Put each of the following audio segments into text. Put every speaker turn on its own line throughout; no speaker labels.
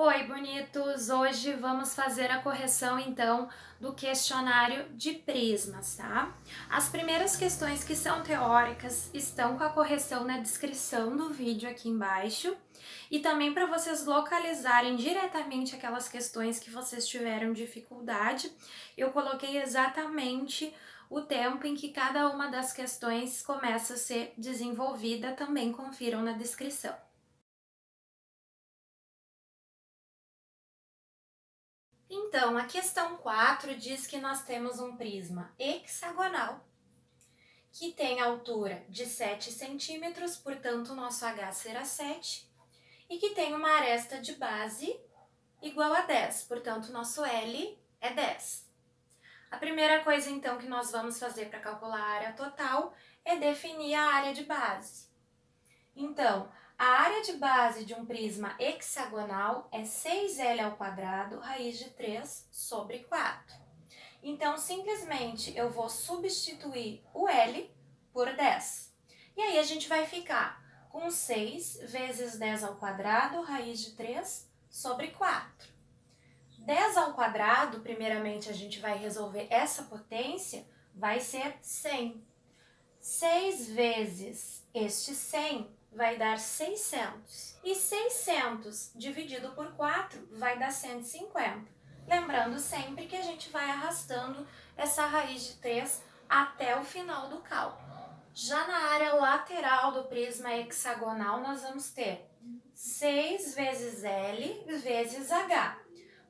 Oi, bonitos! Hoje vamos fazer a correção então do questionário de prismas, tá? As primeiras questões que são teóricas estão com a correção na descrição do vídeo aqui embaixo e também para vocês localizarem diretamente aquelas questões que vocês tiveram dificuldade, eu coloquei exatamente o tempo em que cada uma das questões começa a ser desenvolvida, também confiram na descrição. Então, a questão 4 diz que nós temos um prisma hexagonal que tem altura de 7 centímetros, portanto, o nosso H será 7, e que tem uma aresta de base igual a 10, portanto, o nosso L é 10. A primeira coisa, então, que nós vamos fazer para calcular a área total é definir a área de base. Então, a área de base de um prisma hexagonal é 6L ao quadrado, raiz de 3 sobre 4. Então, simplesmente, eu vou substituir o L por 10. E aí, a gente vai ficar com 6 vezes 10 ao quadrado, raiz de 3 sobre 4. 10 ao quadrado, primeiramente, a gente vai resolver essa potência, vai ser 100. 6 vezes este 100 vai dar 600. E 600 dividido por 4 vai dar 150. Lembrando sempre que a gente vai arrastando essa raiz de 3 até o final do cálculo. Já na área lateral do prisma hexagonal, nós vamos ter 6 vezes L vezes H.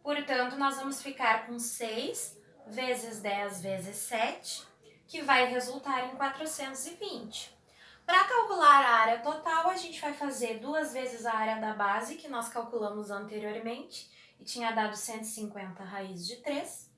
Portanto, nós vamos ficar com 6 vezes 10 vezes 7, que vai resultar em 420. Para calcular a área total, a gente vai fazer 2 vezes a área da base, que nós calculamos anteriormente, e tinha dado 150 raiz de 3.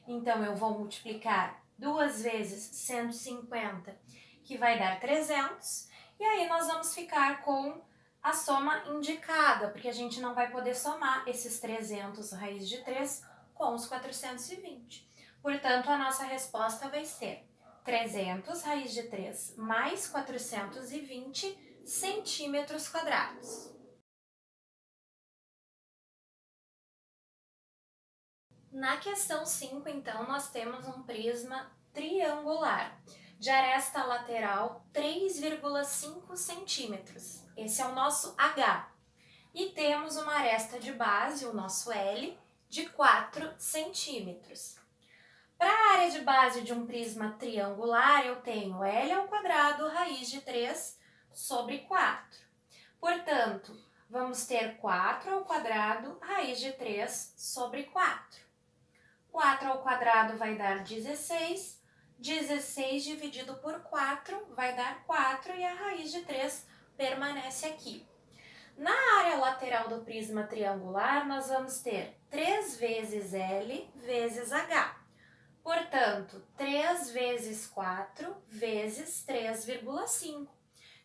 Então, eu vou multiplicar 2 vezes 150, que vai dar 300. E aí, nós vamos ficar com a soma indicada, porque a gente não vai poder somar esses 300 raiz de 3 com os 420. Portanto, a nossa resposta vai ser 300 raiz de 3 mais 420 centímetros quadrados. Na questão 5, então, nós temos um prisma triangular de aresta lateral 3,5 centímetros. Esse é o nosso H. E temos uma aresta de base, o nosso L, de 4 centímetros. Para a área de base de um prisma triangular, eu tenho L ao quadrado raiz de 3 sobre 4. Portanto, vamos ter 4 ao quadrado raiz de 3 sobre 4. 4 ao quadrado vai dar 16. 16 dividido por 4 vai dar 4 e a raiz de 3 permanece aqui. Na área lateral do prisma triangular, nós vamos ter 3 vezes L vezes H. Portanto, 3 vezes 4 vezes 3,5,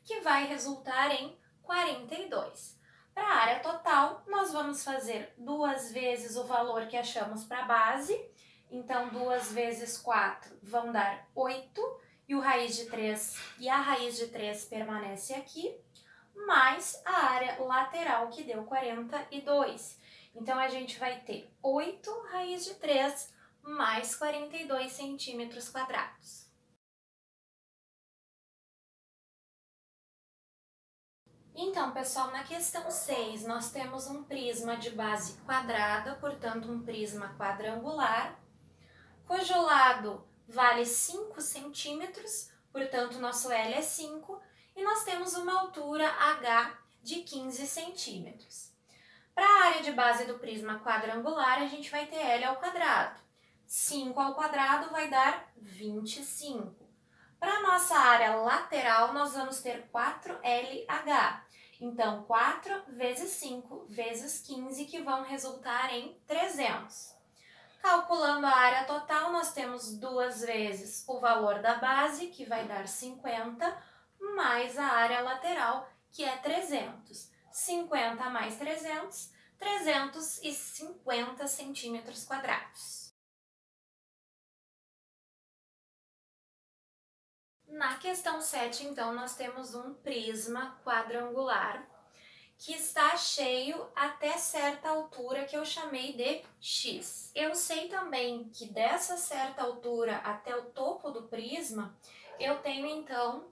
que vai resultar em 42. Para a área total, nós vamos fazer 2 vezes o valor que achamos para a base. Então, 2 vezes 4 vão dar 8, e o raiz de 3 e a raiz de 3 permanece aqui, mais a área lateral, que deu 42. Então, a gente vai ter 8 raiz de 3 mais 42 centímetros quadrados. Então, pessoal, na questão 6, nós temos um prisma de base quadrada, portanto, um prisma quadrangular, cujo lado vale 5 centímetros, portanto, nosso L é 5, e nós temos uma altura H de 15 centímetros. Para a área de base do prisma quadrangular, a gente vai ter L ao quadrado. 5 ao quadrado vai dar 25. Para a nossa área lateral, nós vamos ter 4LH. Então, 4 vezes 5 vezes 15, que vão resultar em 300. Calculando a área total, nós temos 2 vezes o valor da base, que vai dar 50, mais a área lateral, que é 300. 50 mais 300, 350 centímetros quadrados. Na questão 7, então, nós temos um prisma quadrangular que está cheio até certa altura que eu chamei de X. Eu sei também que dessa certa altura até o topo do prisma, eu tenho então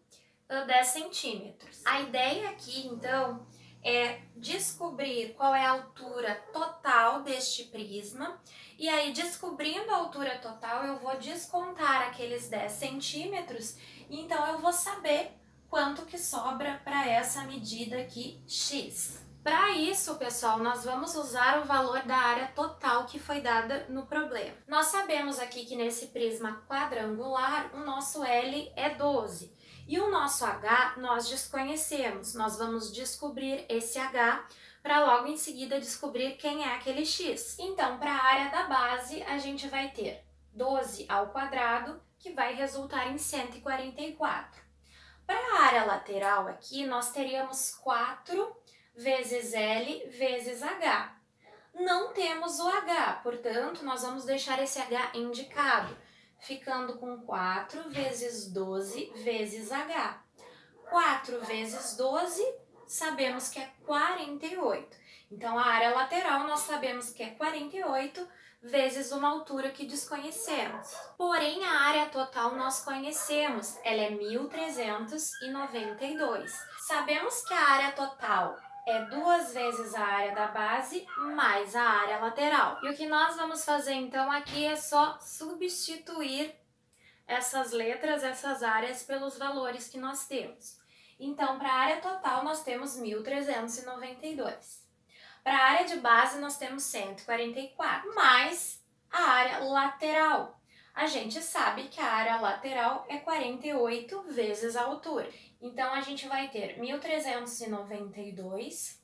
10 centímetros. A ideia aqui então é descobrir qual é a altura total deste prisma e aí, descobrindo a altura total, eu vou descontar aqueles 10 centímetros e então eu vou saber quanto que sobra para essa medida aqui, X. Para isso, pessoal, nós vamos usar o valor da área total que foi dada no problema. Nós sabemos aqui que nesse prisma quadrangular, o nosso L é 12. E o nosso H nós desconhecemos. Nós vamos descobrir esse H para logo em seguida descobrir quem é aquele X. Então, para a área da base, a gente vai ter 12 ao quadrado, que vai resultar em 144. Para a área lateral aqui, nós teríamos 4 vezes L vezes H. Não temos o H, portanto, nós vamos deixar esse H indicado, ficando com 4 vezes 12 vezes H. 4 vezes 12, sabemos que é 48. Então, a área lateral nós sabemos que é 48 vezes uma altura que desconhecemos. Porém, a área total nós conhecemos, ela é 1.392. Sabemos que a área total é 2 vezes a área da base mais a área lateral. E o que nós vamos fazer então aqui é só substituir essas letras, essas áreas, pelos valores que nós temos. Então, para a área total, nós temos 1.392. Para a área de base, nós temos 144, mais a área lateral. A gente sabe que a área lateral é 48 vezes a altura. Então, a gente vai ter 1.392,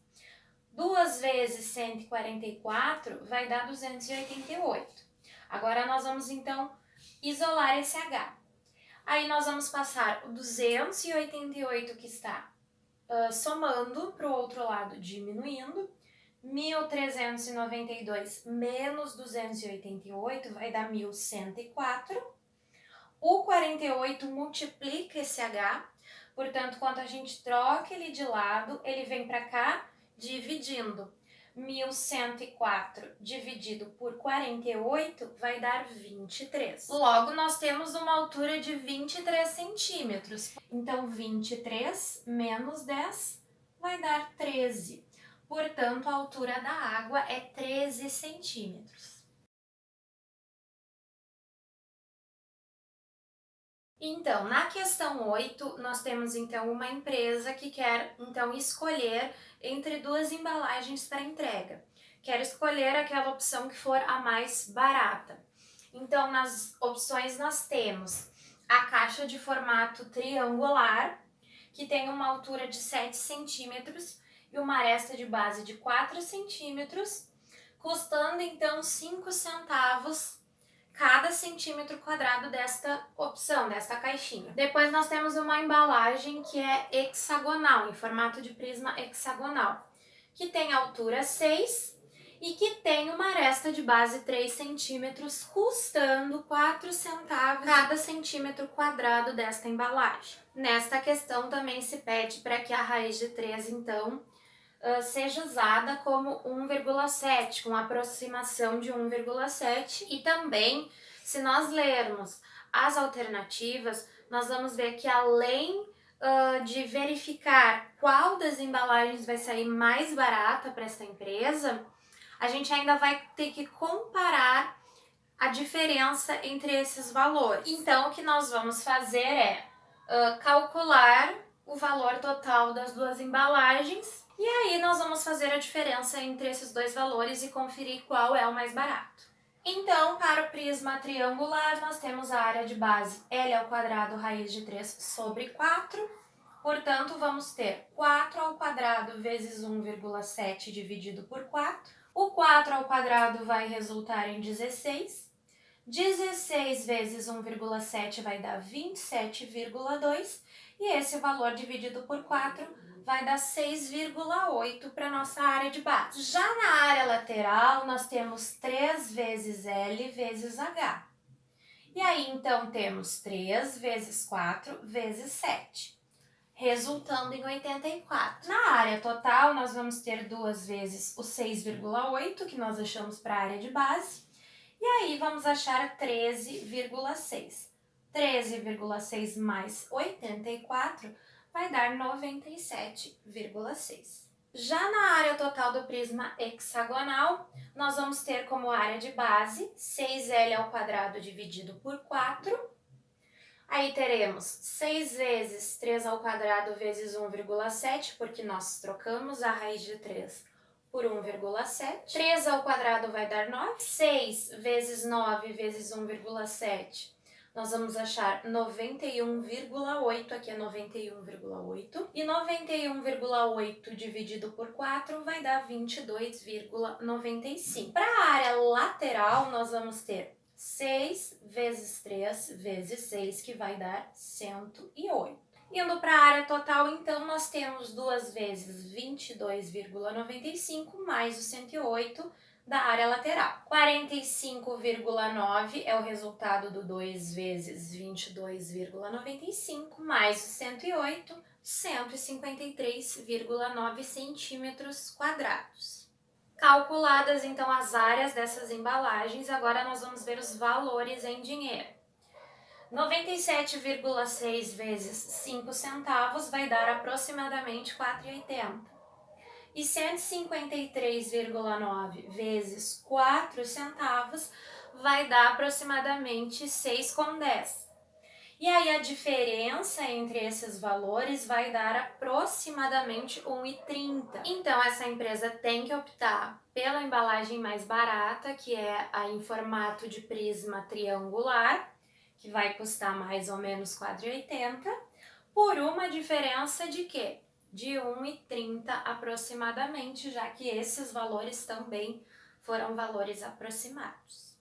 2 vezes 144 vai dar 288. Agora, nós vamos, então, isolar esse H. Aí nós vamos passar o 288 que está somando para o outro lado, diminuindo. 1.392 menos 288 vai dar 1.104. O 48 multiplica esse H, portanto, quando a gente troca ele de lado, ele vem para cá dividindo. 1.104 dividido por 48 vai dar 23. Logo, nós temos uma altura de 23 centímetros. Então, 23 menos 10 vai dar 13. Portanto, a altura da água é 13 centímetros. Então, na questão 8, nós temos então uma empresa que quer então escolher entre duas embalagens para entrega. Quer escolher aquela opção que for a mais barata. Então, nas opções nós temos a caixa de formato triangular, que tem uma altura de 7 centímetros e uma aresta de base de 4 centímetros, custando então 5 centavos cada centímetro quadrado desta opção, desta caixinha. Depois nós temos uma embalagem que é hexagonal, em formato de prisma hexagonal, que tem altura 6 e que tem uma aresta de base 3 centímetros, custando 4 centavos cada centímetro quadrado desta embalagem. Nesta questão também se pede para que a raiz de 3, então, seja usada como 1,7, com aproximação de 1,7. E também, se nós lermos as alternativas, nós vamos ver que além de verificar qual das embalagens vai sair mais barata para essa empresa, a gente ainda vai ter que comparar a diferença entre esses valores. Então, o que nós vamos fazer é calcular o valor total das duas embalagens e aí nós vamos fazer a diferença entre esses dois valores e conferir qual é o mais barato. Então, para o prisma triangular, nós temos a área de base L ao quadrado raiz de 3 sobre 4. Portanto, vamos ter 4 ao quadrado vezes 1,7 dividido por 4. O 4 ao quadrado vai resultar em 16. 16 vezes 1,7 vai dar 27,2. E esse valor dividido por 4 vai dar 6,8 para a nossa área de base. Já na área lateral, nós temos 3 vezes L vezes H. E aí, então, temos 3 vezes 4 vezes 7. resultando em 84. Na área total, nós vamos ter 2 vezes o 6,8, que nós achamos para a área de base, e aí vamos achar 13,6. 13,6 mais 84 vai dar 97,6. Já na área total do prisma hexagonal, nós vamos ter como área de base 6L ao quadrado dividido por 4. Aí teremos 6 vezes 3 ao quadrado vezes 1,7, porque nós trocamos a raiz de 3 por 1,7. 3 ao quadrado vai dar 9. 6 vezes 9 vezes 1,7. Nós vamos achar 91,8, aqui é 91,8. E 91,8 dividido por 4 vai dar 22,95. Para a área lateral, nós vamos ter 6 vezes 3 vezes 6, que vai dar 108. Indo para a área total, então, nós temos 2 vezes 22,95 mais o 108 da área lateral. 45,9 é o resultado do 2 vezes 22,95 mais o 108, 153,9 centímetros quadrados. Calculadas, então, as áreas dessas embalagens, agora nós vamos ver os valores em dinheiro. 97,6 vezes 5 centavos vai dar aproximadamente 4,80. E 153,9 vezes 4 centavos vai dar aproximadamente 6,10. E aí a diferença entre esses valores vai dar aproximadamente 1,30. Então essa empresa tem que optar pela embalagem mais barata, que é a em formato de prisma triangular, que vai custar mais ou menos 4,80, por uma diferença de quê? De 1,30 aproximadamente, já que esses valores também foram valores aproximados.